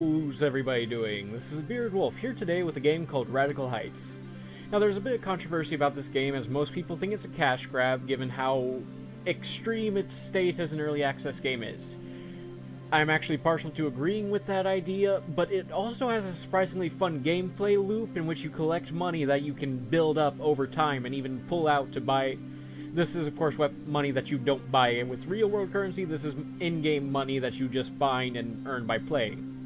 How's everybody doing? This is Bearded Wolf here today with a game called Radical Heights. Now there's a bit of controversy about this game as most people think it's a cash grab given how extreme its state as an early access game is. I'm actually partial to agreeing with that idea, but it also has a surprisingly fun gameplay loop in which you collect money that you can build up over time and even pull out to buy. This is, of course, money that you don't buy with real-world currency. This is in-game money that you just find and earn by playing.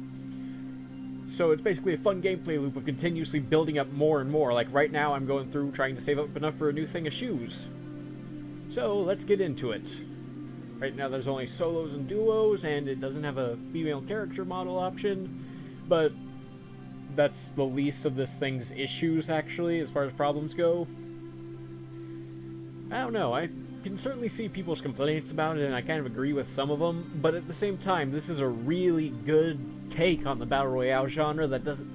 So it's basically a fun gameplay loop of continuously building up more and more. Like right now I'm going through trying to save up enough for a new thing of shoes. So let's get into it. Right now there's only solos and duos, and it doesn't have a female character model option. But that's the least of this thing's issues, actually, as far as problems go. I don't know, I can certainly see people's complaints about it, and I kind of agree with some of them, but at the same time, this is a really good take on the Battle Royale genre that doesn't...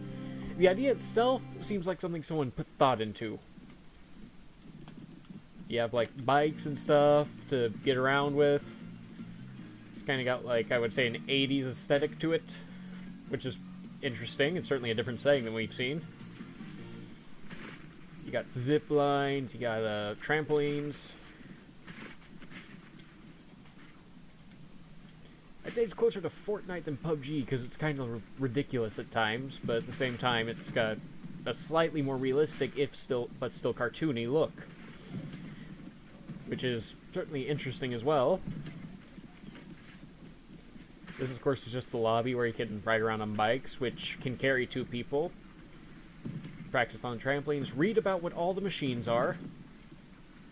The idea itself seems like something someone put thought into. You have, like, bikes and stuff to get around with. It's kind of got, like, I would say an 80s aesthetic to it, which is interesting. It's certainly a different setting than we've seen. You got zip lines, you got trampolines. I'd say it's closer to Fortnite than PUBG because it's kind of ridiculous at times, but at the same time it's got a slightly more realistic, but still cartoony look, which is certainly interesting as well. This, of course, is just the lobby where you can ride around on bikes, which can carry 2 people. Practice on trampolines, read about what all the machines are,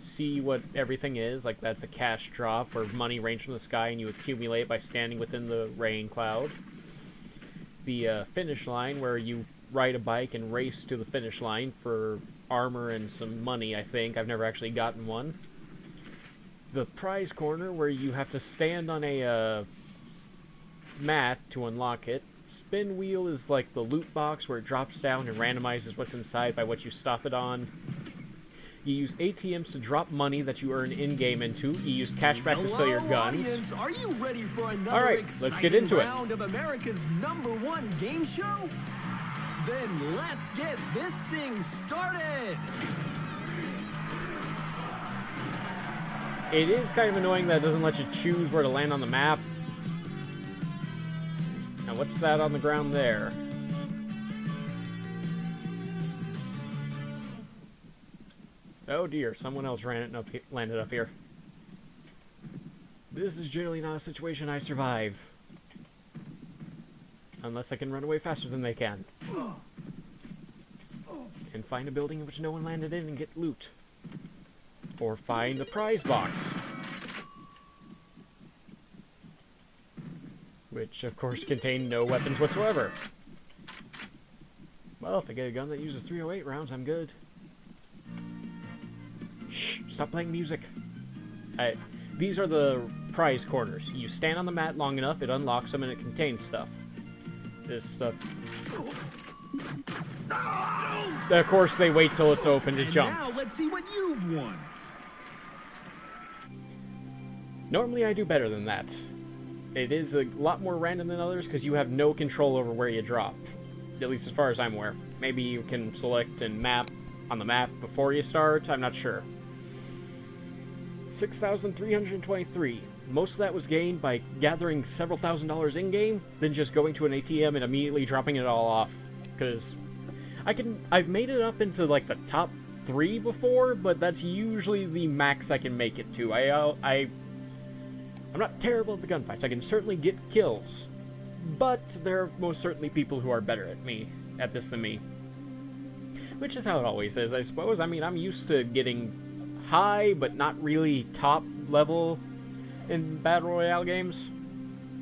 see what everything is, like that's a cash drop or money rains from the sky and you accumulate by standing within the rain cloud. The finish line, where you ride a bike and race to the finish line for armor and some money, I think. I've never actually gotten one. The prize corner, where you have to stand on a mat to unlock it. Spin wheel is like the loot box where it drops down and randomizes what's inside by what you stop it on. You use ATMs to drop money that you earn in-game into. You use cashback to sell your guns. Audience, are you ready for another Alright, let's get into round of America's #1 game show? Then let's get this thing started! It is kind of annoying that it doesn't let you choose where to land on the map. Now what's that on the ground there? Oh dear, someone else landed up here. This is generally not a situation I survive. Unless I can run away faster than they can. And find a building in which no one landed in and get loot. Or find the prize box. Which, of course, contain no weapons whatsoever. Well, if I get a gun that uses 308 rounds, I'm good. Shh, stop playing music. These are the prize corners. You stand on the mat long enough, it unlocks them, and it contains stuff. This stuff... Of course, they wait till it's open to jump. Now let's see what you've won. Normally I do better than that. It is a lot more random than others because you have no control over where you drop. At least as far as I'm aware. Maybe you can select and map on the map before you start, I'm not sure. 6,323. Most of that was gained by gathering several $1,000s in-game, then just going to an ATM and immediately dropping it all off. Because I've made it up into like the top 3 before, but that's usually the max I can make it to. I'm not terrible at the gunfights. I can certainly get kills, but there are most certainly people who are better at this than me. Which is how it always is, I suppose. I mean, I'm used to getting high, but not really top level in Battle Royale games.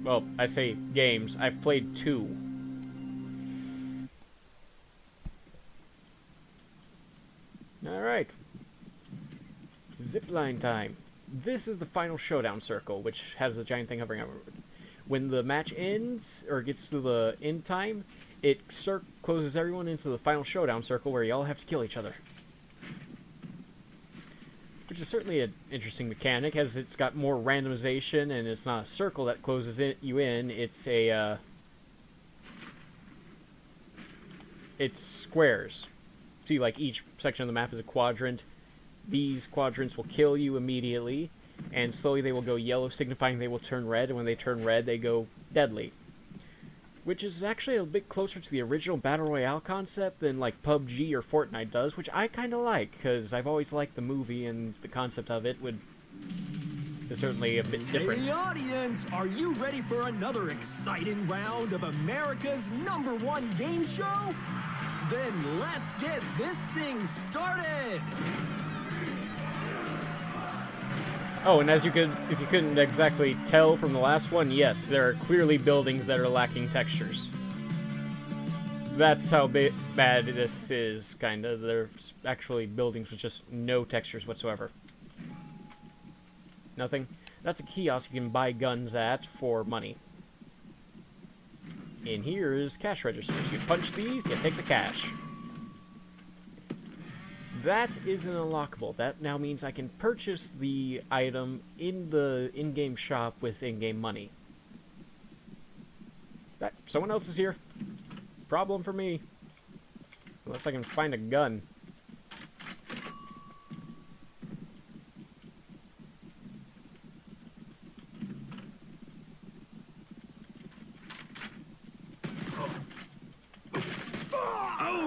Well, I say games. I've played 2. Alright. Zipline time. This is the final showdown circle, which has a giant thing hovering over it. When the match ends, or gets to the end time, it closes everyone into the final showdown circle where you all have to kill each other. Which is certainly an interesting mechanic, as it's got more randomization, and it's not a circle that closes you in, it's a it's squares. See, like each section of the map is a quadrant. These quadrants will kill you immediately, and slowly they will go yellow, signifying they will turn red, and when they turn red, they go deadly. Which is actually a bit closer to the original Battle Royale concept than like PUBG or Fortnite does, which I kind of like, because I've always liked the movie, and the concept of it is certainly a bit different. Hey audience, are you ready for another exciting round of America's #1 game show? Then let's get this thing started! Oh, and as if you couldn't exactly tell from the last one, yes, there are clearly buildings that are lacking textures. That's how bad this is, kinda. There's actually buildings with just no textures whatsoever. Nothing. That's a kiosk you can buy guns at for money. In here is cash registers. You punch these, you take the cash. That is an unlockable. That now means I can purchase the item in the in-game shop with in-game money. Someone else is here. Problem for me. Unless I can find a gun.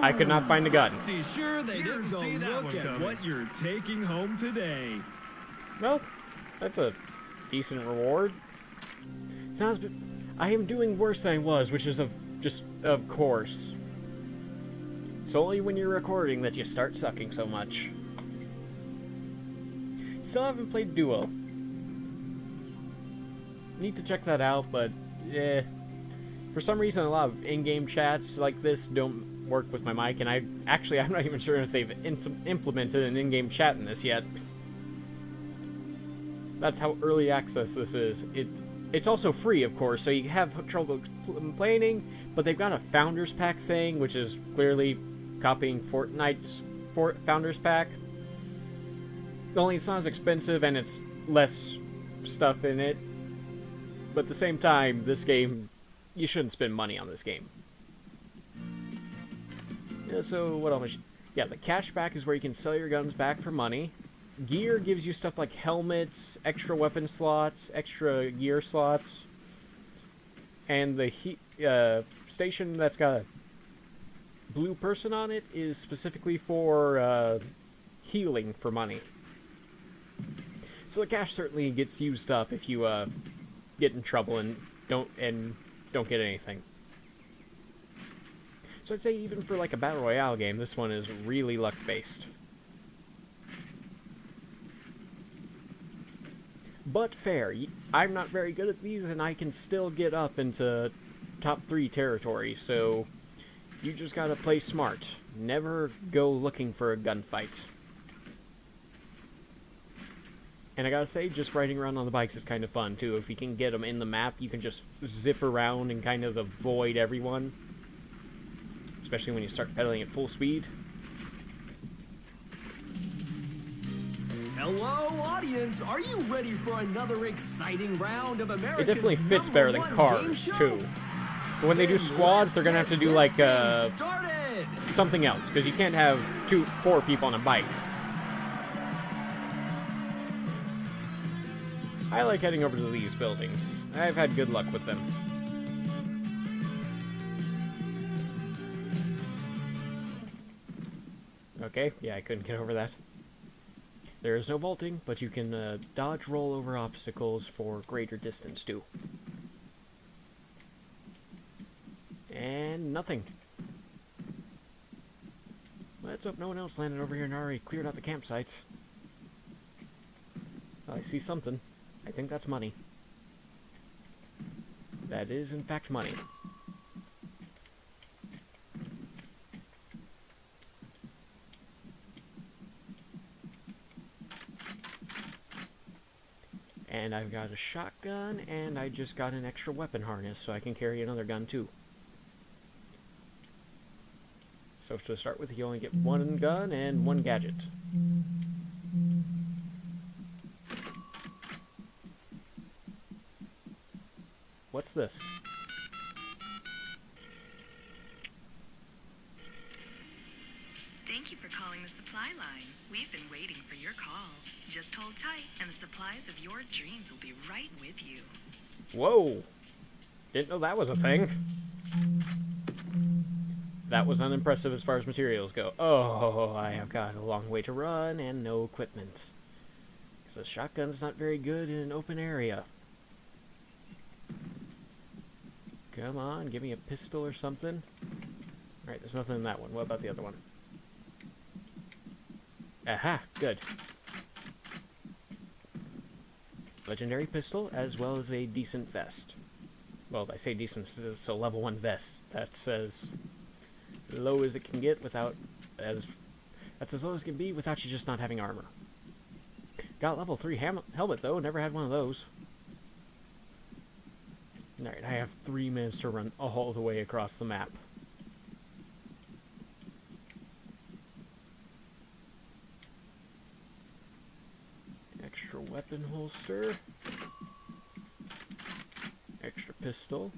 I could not find a gun. Sure they didn't see that one coming. What you're taking home today. Well, that's a decent reward. I am doing worse than I was, which is of course. It's only when you're recording that you start sucking so much. Still haven't played Duo. Need to check that out, but for some reason a lot of in-game chats like this don't work with my mic, and I'm not even sure if they've implemented an in-game chat in this yet. That's how early access this is. It's also free, of course, so you have trouble complaining, but they've got a Founders Pack thing, which is clearly copying Fortnite's Founders Pack. Only it's not as expensive, and it's less stuff in it. But at the same time, this game, you shouldn't spend money on this game. Yeah, so what else? Yeah, the cashback is where you can sell your guns back for money. Gear gives you stuff like helmets, extra weapon slots, extra gear slots. And the station that's got a blue person on it is specifically for healing for money. So the cash certainly gets used up if you get in trouble and don't get anything. So I'd say even for like a Battle Royale game, this one is really luck-based. But fair. I'm not very good at these, and I can still get up into top 3 territory, so you just gotta play smart. Never go looking for a gunfight. And I gotta say, just riding around on the bikes is kind of fun, too. If you can get them in the map, you can just zip around and kind of avoid everyone. Especially when you start pedaling at full speed. Hello, audience! Are you ready for another exciting round of America's It definitely fits better than cars, too. But when they do squads, they're gonna have to do like something else, because you can't have 4 people on a bike. I like heading over to these buildings. I've had good luck with them. Okay, yeah, I couldn't get over that. There is no vaulting, but you can dodge roll over obstacles for greater distance, too. And nothing. Let's hope no one else landed over here and already cleared out the campsites. I see something. I think that's money. That is, in fact, money. And I've got a shotgun, and I just got an extra weapon harness, so I can carry another gun, too. So to start with, you only get 1 gun and 1 gadget. What's this? Thank you for calling the supply line. We've been waiting for your call. Just hold tight, and the supplies of your dreams will be right with you. Whoa! Didn't know that was a thing. That was unimpressive as far as materials go. Oh, I have got a long way to run and no equipment. Because a shotgun's not very good in an open area. Come on, give me a pistol or something. Alright, there's nothing in that one. What about the other one? Aha, good. Legendary pistol, as well as a decent vest. Well, I say decent, so level 1 vest. That's as low as it can get without... That's as low as it can be without you just not having armor. Got level 3 helmet, though. Never had one of those. Alright, I have 3 minutes to run all the way across the map. Extra weapon holster. Extra pistol.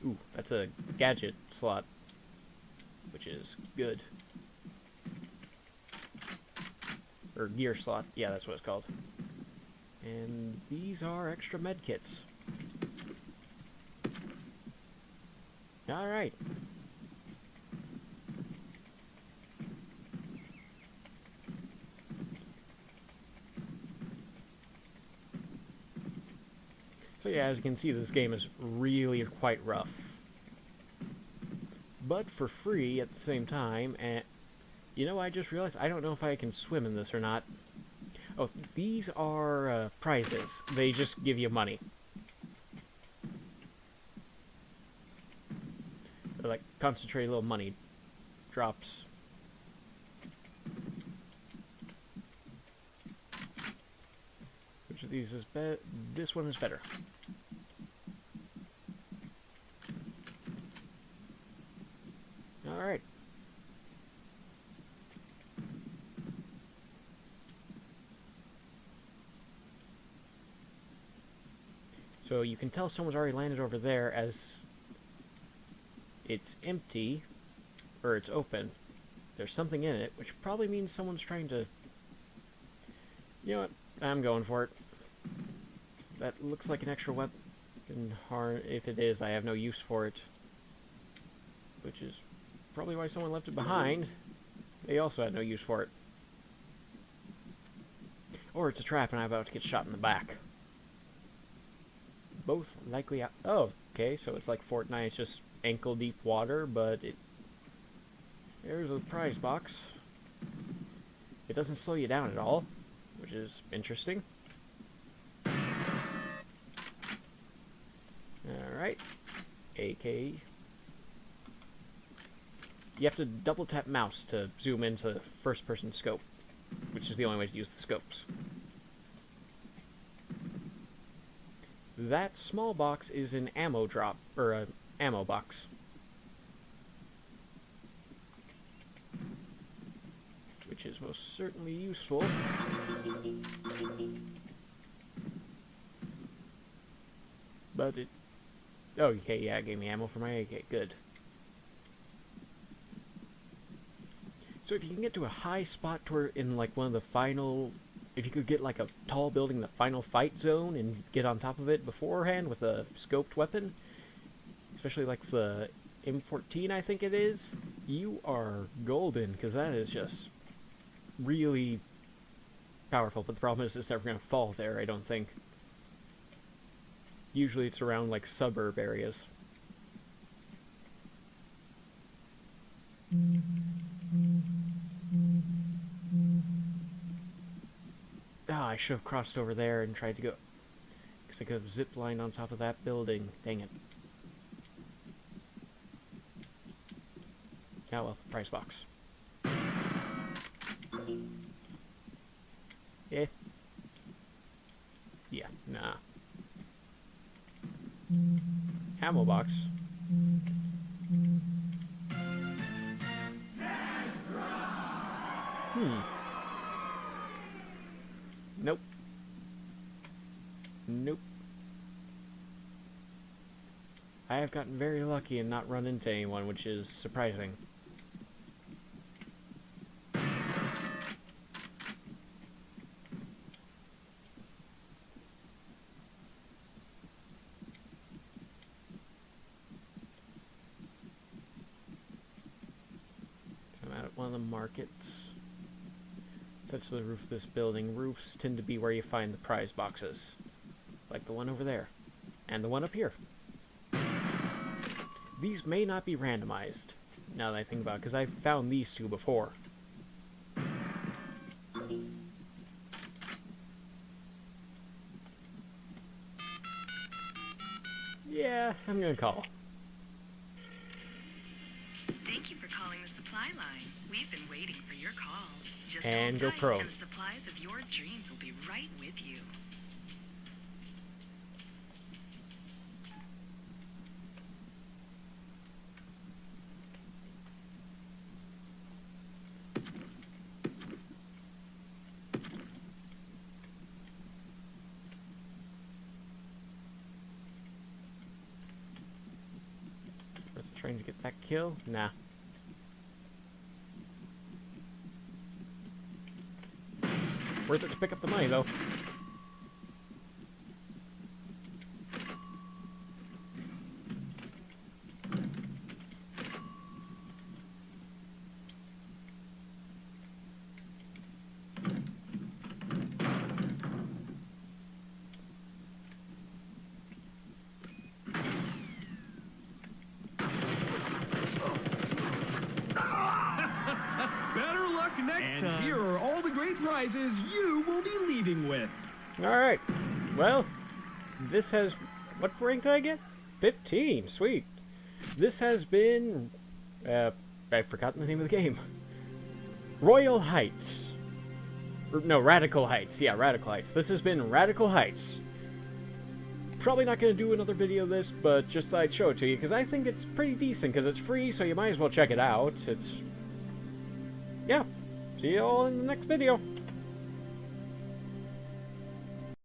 Ooh, that's a gadget slot, which is good. Or gear slot, yeah, that's what it's called. And these are extra med kits. Alright. So yeah, as you can see, this game is really quite rough. But for free at the same time, and you know, I just realized I don't know if I can swim in this or not. Oh, these are prizes. They just give you money. They're like concentrated little money drops. Which of these is better? This one is better. Alright. So you can tell someone's already landed over there as it's empty, or it's open. There's something in it, which probably means someone's trying to... You know what? I'm going for it. That looks like an extra weapon. If it is, I have no use for it. Which is probably why someone left it behind. They also had no use for it. Or it's a trap and I'm about to get shot in the back. Both likely out. Oh, okay, so it's like Fortnite, it's just ankle deep water, but it... There's a prize box. It doesn't slow you down at all, which is interesting. Alright. AK. You have to double tap mouse to zoom into first person scope, which is the only way to use the scopes. That small box is an ammo drop, or an ammo box. Which is most certainly useful. But it... Oh, okay, yeah, it gave me ammo for my AK, good. So if you can get to a high spot in like one of the final... If you could get like a tall building in the final fight zone and get on top of it beforehand with a scoped weapon, especially like the M14 I think it is, you are golden, because that is just really powerful. But the problem is it's never going to fall there, I don't think. Usually it's around like suburb areas. Ah, I should have crossed over there and tried to go... Because I could have zip-lined on top of that building. Dang it. Oh well, prize box. Eh? Yeah, nah. Ammo box. Nope. Nope. I have gotten very lucky and not run into anyone, which is surprising. markets. Touch the roof of this building. Roofs tend to be where you find the prize boxes. Like the one over there. And the one up here. These may not be randomized, now that I think about it, because I've found these two before. Yeah, I'm gonna call. Thank you for calling the supply line. We've been waiting for your call. Just And hold go tight, pro. and the supplies of your dreams will be right with you. Was it trying to get that kill? Nah. Worth it to pick up the money, though. Better luck next time. And here are all the great prizes you will be leaving with. Alright. Well, this has... What rank did I get? 15. Sweet. This has been... I've forgotten the name of the game. Royal Heights. No, Radical Heights. Yeah, Radical Heights. This has been Radical Heights. Probably not going to do another video of this, but just thought I'd show it to you, because I think it's pretty decent, because it's free, so you might as well check it out. It's... Yeah. See you all in the next video.